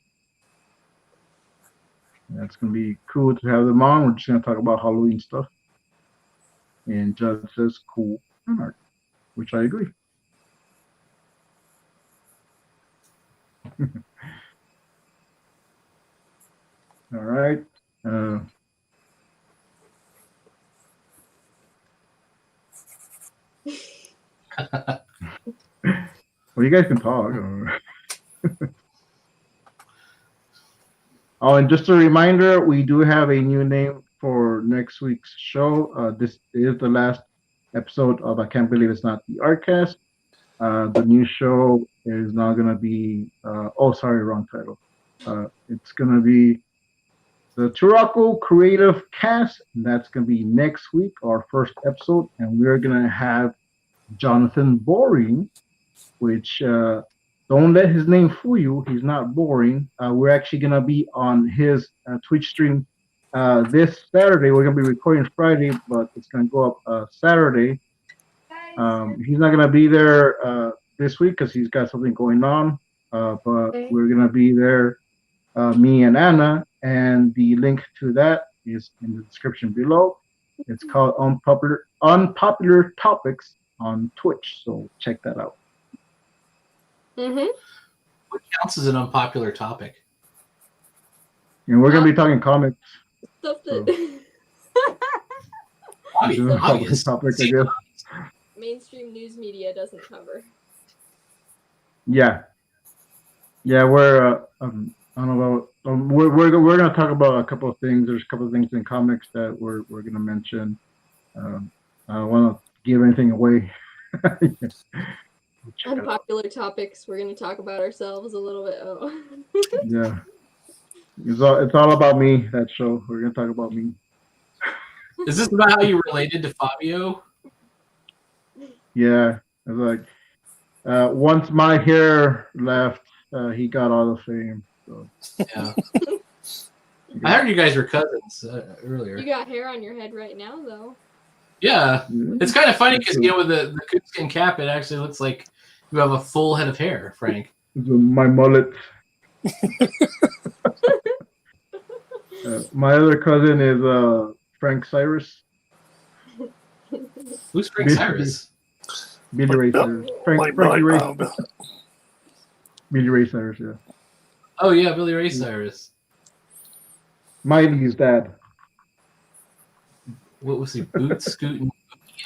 That's gonna be cool to have them on. We're just gonna talk about Halloween stuff. And Judd says cool art, which I agree. All right. Well, you guys can talk. Oh, and just a reminder, we do have a new name for next week's show. This is the last episode of I Can't Believe It's Not the Artcast. The new show is now going to be, wrong title. It's going to be the Turaco Creative Cast. And that's going to be next week, our first episode. And we're going to have Jonathan Boring, which don't let his name fool you. He's not boring. We're actually going to be on his Twitch stream this Saturday. We're going to be recording Friday, but it's going to go up Saturday. He's not going to be there this week because he's got something going on. But we're going to be there, me and Anna. And the link to that is in the description below. It's called Unpopular Topics on Twitch. So check that out. What counts as an unpopular topic? And we're going to be talking comics. Stuff that Obvious. Topic, I guess. mainstream news media doesn't cover. Yeah, we're I don't know about. We're gonna talk about a couple of things. There's a couple of things in comics that we're gonna mention. I don't want to give anything away. Unpopular topics. We're going to talk about ourselves a little bit. Oh. Yeah, it's all about me. That show. We're gonna talk about me. Is this about how you related to Fabio? Yeah, it's like once my hair left, he got all the fame. So. Yeah. I heard you guys were cousins earlier. You got hair on your head right now, though. Yeah. It's kind of funny because, with the coonskin cap, it actually looks like you have a full head of hair, Frank. My mullet. My other cousin is Frank Cyrus. Who's Frank Cyrus? Billy Ray Cyrus. Billy Ray Cyrus, yeah. Oh, yeah, Billy Ray Cyrus. Miley's dad. What was he? Boot Scootin'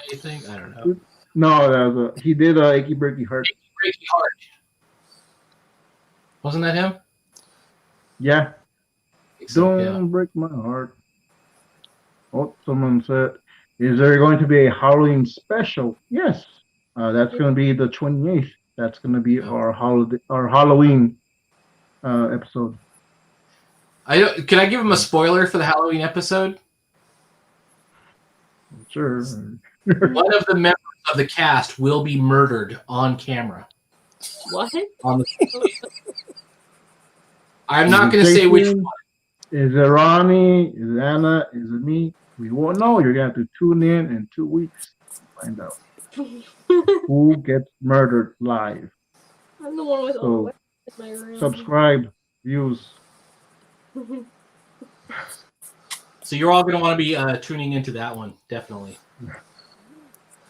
anything? I don't know. No, that was he did Achy Breaky Heart. Achy Breaky Heart. Wasn't that him? Yeah. So, Don't break my heart. Oh, someone said, is there going to be a Halloween special? Yes. That's going to be the 28th. That's going to be our Halloween episode. Can I give him a spoiler for the Halloween episode? Sure. One of the members of the cast will be murdered on camera. What? I'm not going to say which one. Is it Ronnie? Is it Anna? Is it me? We won't know. You're going to have to tune in 2 weeks to find out who gets murdered live. I'm the one with all the weapons in my room. Subscribe, views. So you're all going to want to be tuning into that one, definitely.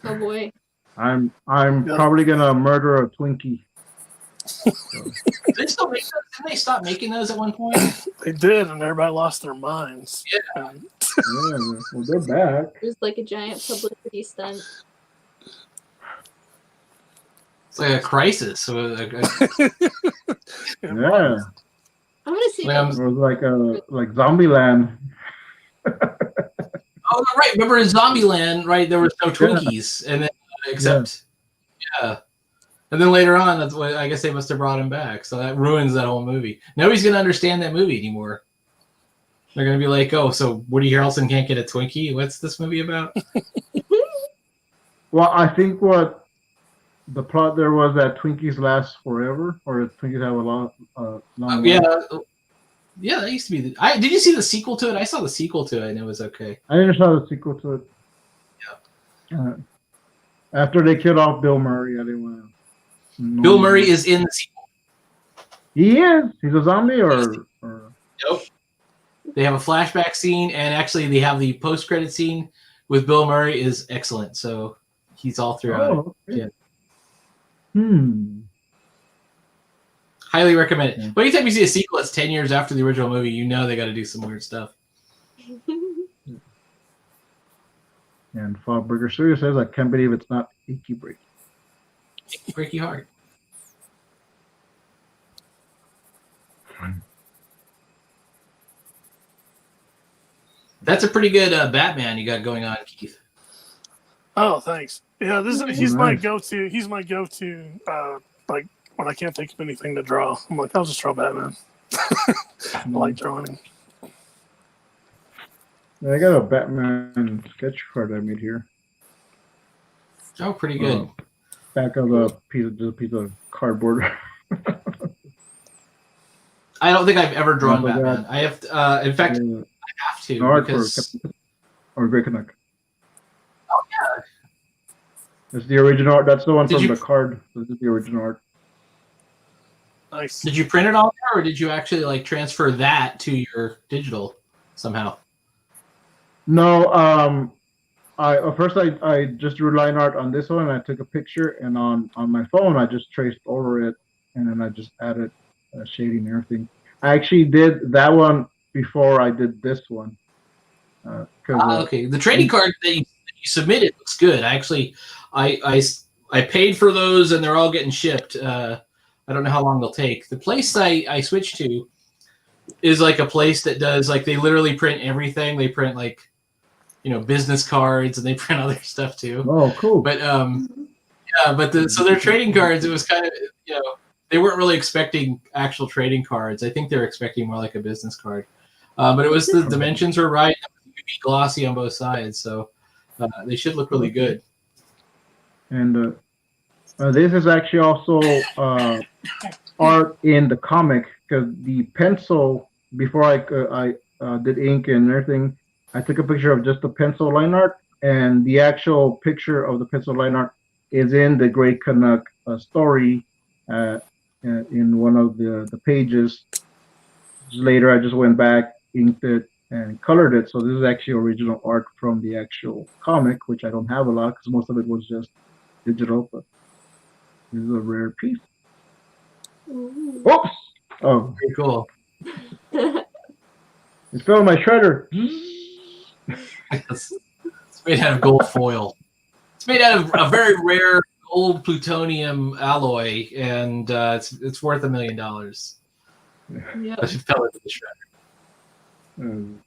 Oh boy. I'm probably gonna murder a Twinkie. Did they still make those? Didn't they stop making those at one point? They did, and everybody lost their minds. Yeah. Yeah, well, they're back. It was like a giant publicity stunt. It's like a crisis. So Yeah, I'm gonna see. Like, it was like Zombieland. oh, right. Remember in Zombieland, right? There was no Twinkies, and then except yeah. And then later on, that's what I guess they must have brought him back. So that ruins that whole movie. Nobody's gonna understand that movie anymore. They're gonna be like, "Oh, so Woody Harrelson can't get a Twinkie? What's this movie about?" Well, I think what the plot there was that Twinkies last forever, or Twinkies have a long life. Yeah, that used to be. Did you see the sequel to it? I saw the sequel to it, and it was okay. I never saw the sequel to it. Yeah. After they killed off Bill Murray, I didn't want to. Bill Murray is in the sequel. He is. He's a zombie, or. Nope. They have a flashback scene, and actually, they have the post-credit scene with Bill Murray is excellent. So he's all throughout. Okay. Yeah. Highly recommend it. Yeah. But anytime you see a sequel that's 10 years after the original movie, you know they got to do some weird stuff. And Fallburger Studio says, I can't believe it's not Achy Breaky. Breaky Heart. That's a pretty good Batman you got going on, Keith. Oh, thanks. Yeah, he's nice. my go-to. He's my go-to. Like when I can't think of anything to draw, I'm like, I'll just draw Batman. I like drawing him. I got a Batman sketch card I made here. Oh, pretty good. Back of a piece of cardboard. I don't think I've ever drawn Also got- Batman. I have, in fact, I have to art because. or Grey Canuck. Oh yeah. It's the original art. That's the one Did from you- the card. This is the original art. Nice. Did you print it all there, or did you actually like transfer that to your digital somehow? No, first I just drew line art on this one. I took a picture, and on my phone I just traced over it, and then I just added shading and everything. I actually did that one before I did this one. Okay. The trading card that you submitted looks good. I paid for those, and they're all getting shipped. I don't know how long they'll take. The place I switched to is like a place that does like they literally print everything. They print like business cards, and they print other stuff too. Oh, cool. But so their trading cards, it was kind of they weren't really expecting actual trading cards. I think they're expecting more like a business card. But it was the dimensions were right. It would be glossy on both sides, so they should look really good. And this is actually also art in the comic, because the pencil, before I did ink and everything, I took a picture of just the pencil line art, and the actual picture of the pencil line art is in the Grey Canuck story in one of the pages. Later, I just went back, inked it, and colored it. So this is actually original art from the actual comic, which I don't have a lot because most of it was just digital. But this is a rare piece. Ooh. Oops! Oh, Very cool. it fell in my shredder. It's made out of gold foil. It's made out of a very rare gold plutonium alloy, and it's worth $1 million. Yep. But it fell into the shredder.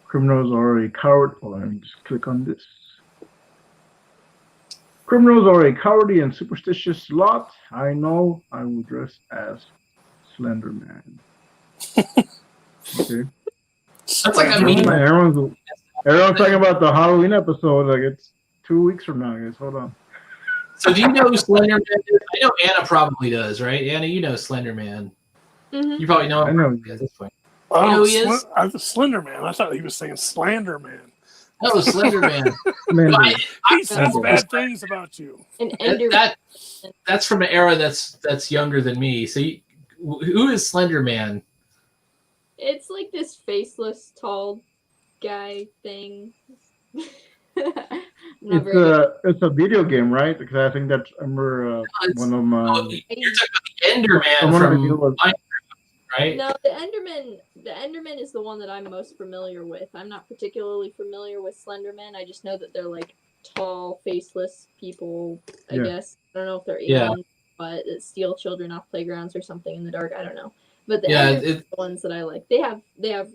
Criminals are a coward. Hold on, let me just click on this. Criminals are a cowardly and superstitious lot. I know. I will dress as Slender Man. Okay. That's like a meme. Everyone's talking about the Halloween episode. Like it's 2 weeks from now, guys. Hold on. So do you know who Slender Man is? I know Anna probably does, right? Anna, you know Slender Man. Mhm. You probably know him I know. at this point. Oh, You know who he is? Slender Man. I thought he was saying Slander Man. Oh, Slender Man. Slender. He says Okay. bad things about you. An Ender. That's from an era that's younger than me. So who is Slender Man? It's like this faceless, tall guy thing. It's a video game, right? Because I think that's one of my. Oh, you're talking about the Ender Man Someone from revealed was- Minecraft, right? No, the Enderman is the one that I'm most familiar with. I'm not particularly familiar with Slenderman. I just know that they're like tall, faceless people, I Yeah. guess. I don't know if they're Yeah. aliens, but that steal children off playgrounds or something in the dark. I don't know. But the Yeah, Endermen are the ones that I like. They have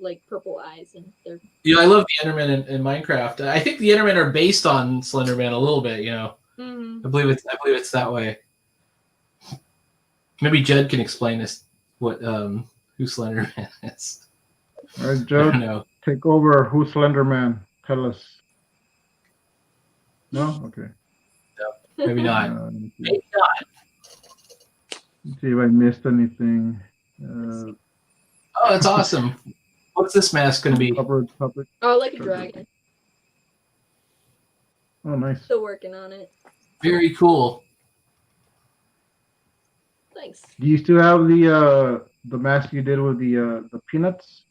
like purple eyes and they're I love the Enderman in Minecraft. I think the Endermen are based on Slender Man a little bit. Mhm. I believe it's that way. Maybe Judd can explain this. What who Slender Man is? All right, I Joe, don't know. take over. Who's Slender Man? Tell us. No? Okay. Maybe not. Let me see. Maybe not. Let's see if I missed anything. Oh, that's awesome. What's this mask going to be? Covered topic. Oh, like a dragon. Oh, nice. Still working on it. Very cool. Thanks. Do you still have the mask you did with the peanuts?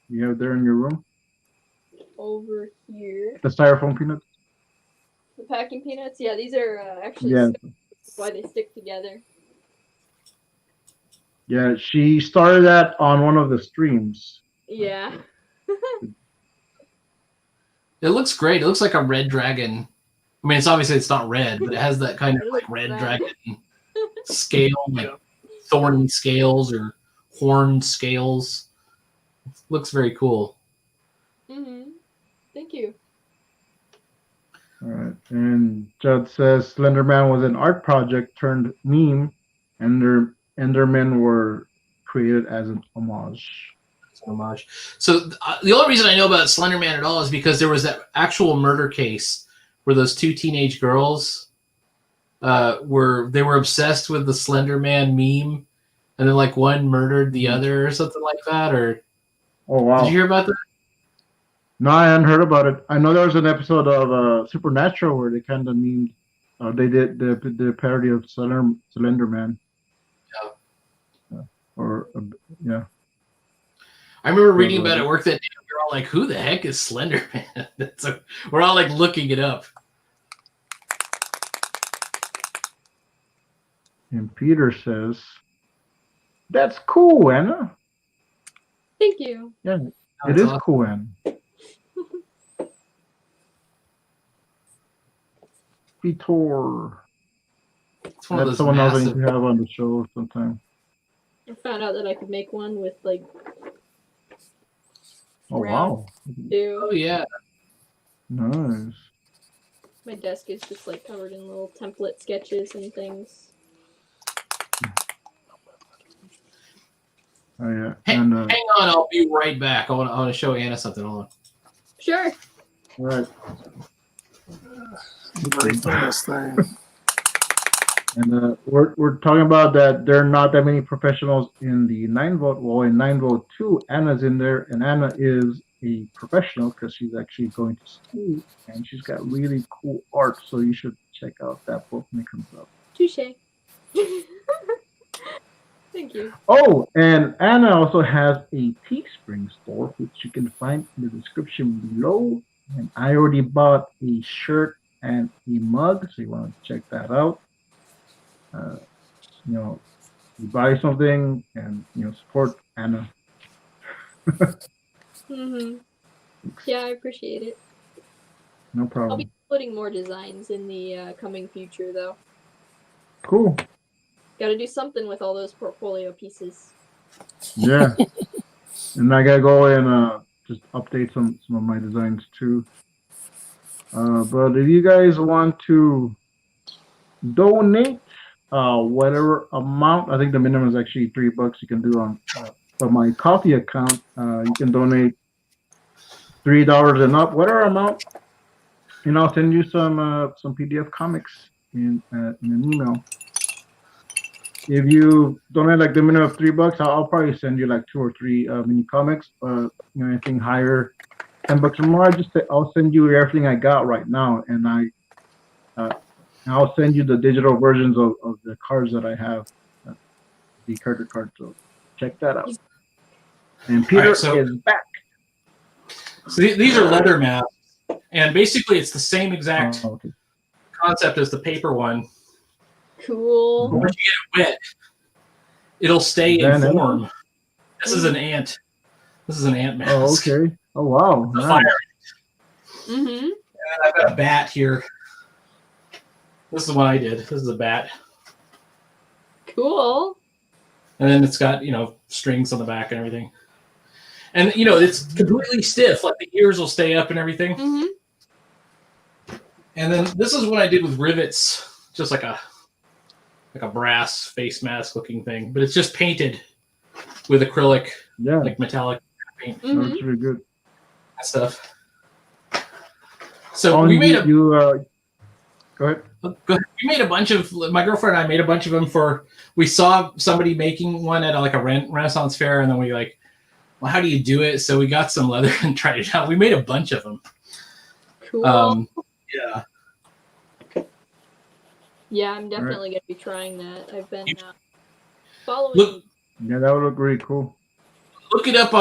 You have there in your room? Over here. The styrofoam peanuts? The packing peanuts? Yeah, these are actually Yeah. that's why they stick together. Yeah, she started that on one of the streams. Yeah. It looks great. It looks like a red dragon. I mean, it's not red, but it has that kind of It like looks red red. dragon scale, like Yeah. thorny scales or horned scales. Looks very cool. Mhm. Thank you. All right. And Judd says Slenderman was an art project turned meme, and Endermen were created as an homage. Homage. So the only reason I know about Slender Man at all is because there was that actual murder case where those two teenage girls were obsessed with the Slender Man meme, and then like one murdered the other or something like that. Or Oh wow! did you hear about that? No, I hadn't heard about it. I know there was an episode of Supernatural where they kind of memed. They did the parody of Slender Man. Yeah. Yeah. I remember reading about it at work that day. We were all like, "Who the heck is Slender Man?" So we're all like looking it up. And Peter says, "That's cool, Anna." Thank you. Yeah, That's it is awesome. cool, Anna. Peter. It's one of That's those someone else I need massive. to have on the show sometime. I found out that I could make one with like Oh round wow! two. Oh yeah. Nice. My desk is just like covered in little template sketches and things. Oh yeah. Hang And on, I'll be right back. I want to show Anna something. Hold on. Sure. all right. Break on this thing. And we're talking about that there are not that many professionals in the 9-volt. Well, in 9-volt 2, Anna's in there, and Anna is a professional because she's actually going to school, and she's got really cool art, so you should check out that book when it comes up. Touche. Thank you. Oh, and Anna also has a Teespring store, which you can find in the description below. And I already bought a shirt and a mug, so you want to check that out. You buy something and support Anna. Mhm. Yeah, I appreciate it. No I'll problem. be putting more designs in the coming future, though. Cool. Got to do something with all those portfolio pieces. Yeah. And I gotta go and just update some of my designs too. But if you guys want to donate whatever amount, I think the minimum is actually $3 you can do on but my coffee account, you can donate $3 and up, whatever amount, and I'll send you some PDF comics in an email. If you donate like the minimum of $3, I'll probably send you like 2 or 3 mini comics. Anything higher, $10 or more, I'll send you everything I got right now, and I'll send you the digital versions of the cards that I have, the character cards. So check that out. And Peter is back. So these are leather masks, and basically it's the same exact concept as the paper one. Cool. But once you get it wet, it'll stay in form. This is an ant. This is an ant mask. Oh, okay. Oh, wow. Nice. Mm-hmm. And I've got a bat here. This is what I did. This is a bat. Cool. And then it's got, strings on the back and everything. And, it's completely stiff. Like the ears will stay up and everything. Mm-hmm. And then this is what I did with rivets. Just like a brass face mask looking thing. But it's just painted with acrylic, like metallic paint. Mm-hmm. That's really good. That stuff. So we made Go ahead. We made a bunch of, my girlfriend and I made a bunch of them we saw somebody making one at a Renaissance fair, and then we well, how do you do it? So we got some leather and tried it out. We made a bunch of them. Cool. Yeah. Yeah, I'm definitely going to be trying that. I've been following. Yeah, that would look really cool. Look it up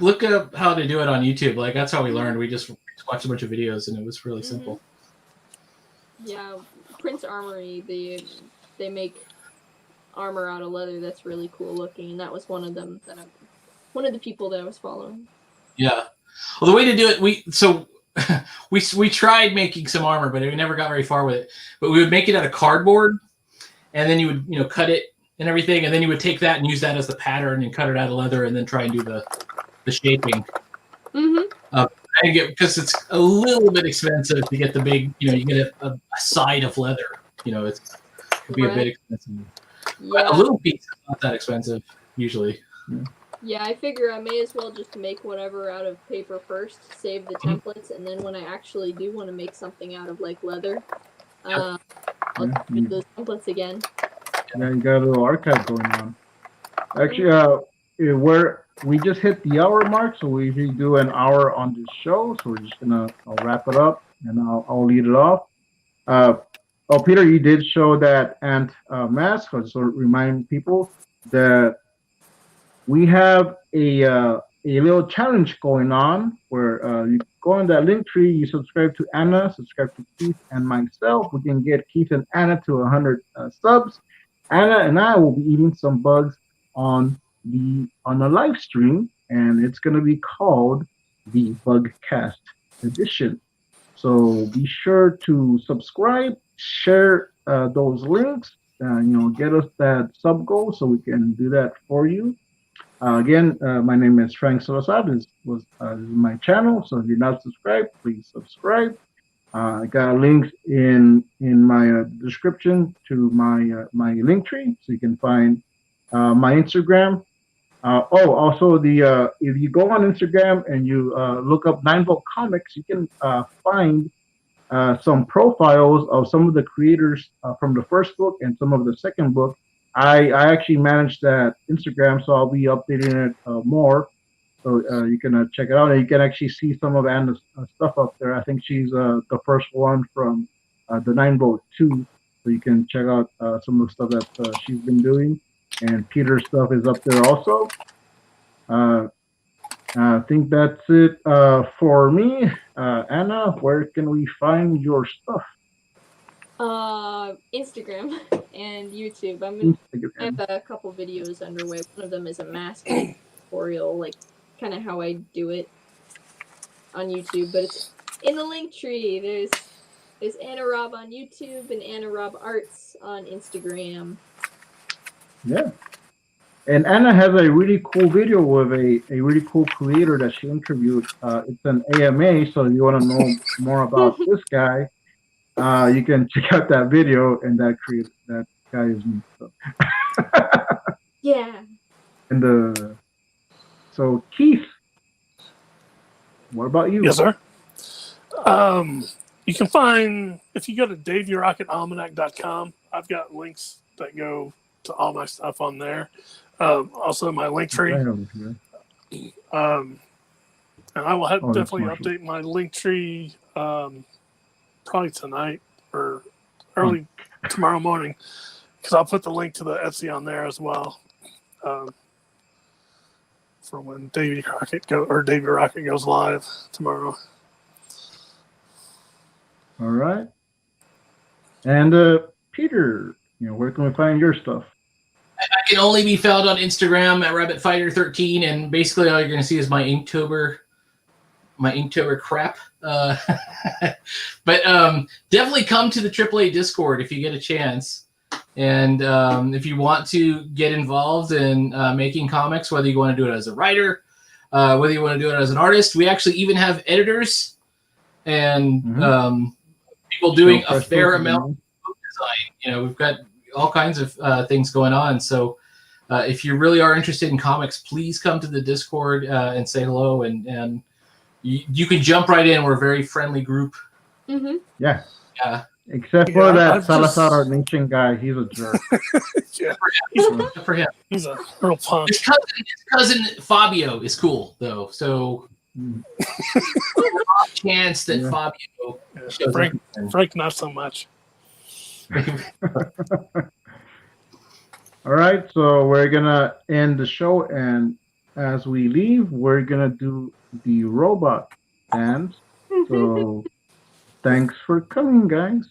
look up how to do it on YouTube. That's how we learned. We just watched a bunch of videos, and it was really simple. Yeah, Prince Armory, they make armor out of leather that's really cool looking, and that was one of them one of the people that I was following. Yeah. Well, the way to do it, we tried making some armor, but we never got very far with it. But we would make it out of cardboard, and then you would cut it and everything, and then you would take that and use that as the pattern and cut it out of leather, and then try and do the shaping. Mm-hmm. Because it's a little bit expensive to get the big, you get a side of leather. It could be a bit expensive. Yeah. A little piece is not that expensive usually. Yeah, I figure I may as well just make whatever out of paper first, save the templates, and then when I actually do want to make something out of like leather, I'll just use those templates again. Yeah, you got a little archive going on. Actually, we just hit the hour mark, so we usually do an hour on this show. So we're just I'll wrap it up and I'll lead it off. Peter, you did show that ant mask. So remind people that we have a little challenge going on where you go on that link tree, you subscribe to Anna, subscribe to Keith and myself. We can get Keith and Anna to 100 subs. Anna and I will be eating some bugs on the live stream, and it's going to be called the BugCast edition. So be sure to subscribe, share those links, get us that sub goal so we can do that for you. Again, my name is Frank Salazar. This was my channel. So if you're not subscribed, please subscribe. I got links in my description to my link tree, so you can find my Instagram. Also if you go on Instagram and you look up 9 Volt Comics, you can find some profiles of some of the creators from the first book and some of the second book. I actually manage that Instagram, so I'll be updating it more. So you can check it out, and you can actually see some of Anna's stuff up there. I think she's the first one from the 9 Volt 2, so you can check out some of the stuff that she's been doing. And Peter's stuff is up there also. I think that's it for me. Anna, where can we find your stuff? Instagram and YouTube. I have a couple videos underway. One of them is a mask tutorial, like kind of how I do it on YouTube, but it's in the link tree. There's Anna Raub on YouTube and Anna Raub Arts on Instagram. Yeah. And Anna has a really cool video with a really cool creator that she interviewed. It's an AMA, so if you want to know more about this guy, you can check out that video, and that guy is me. So. Yeah. And so Keith, what about you? Yes, sir. You can find, if you go to DaveYourRocketAlmanac.com, I've got links that go to all my stuff on there. Also my link tree. And I will definitely update my link tree probably tonight or early tomorrow morning, because I'll put the link to the Etsy on there as well. For when Davey Rocket goes live tomorrow. All right. And Peter, where can we find your stuff? I can only be found on Instagram at RabbitFighter13, and basically all you're going to see is my Inktober crap. But definitely come to the AAA Discord if you get a chance. And if you want to get involved in making comics, whether you want to do it as a writer, whether you want to do it as an artist, we actually even have editors and people doing a fair amount of book design. We've got all kinds of things going on. So if you really are interested in comics, please come to the Discord and say hello. And you can jump right in. We're a very friendly group. Mm-hmm. Yeah. Yeah. Except for that Salazar Nation guy, he's a jerk. Yeah, for him. He's a real punk. His cousin Fabio is cool though, so chance that Fabio shows Frank not so much. All right, so we're gonna end the show, and as we leave, we're gonna do the robot dance. So thanks for coming, guys.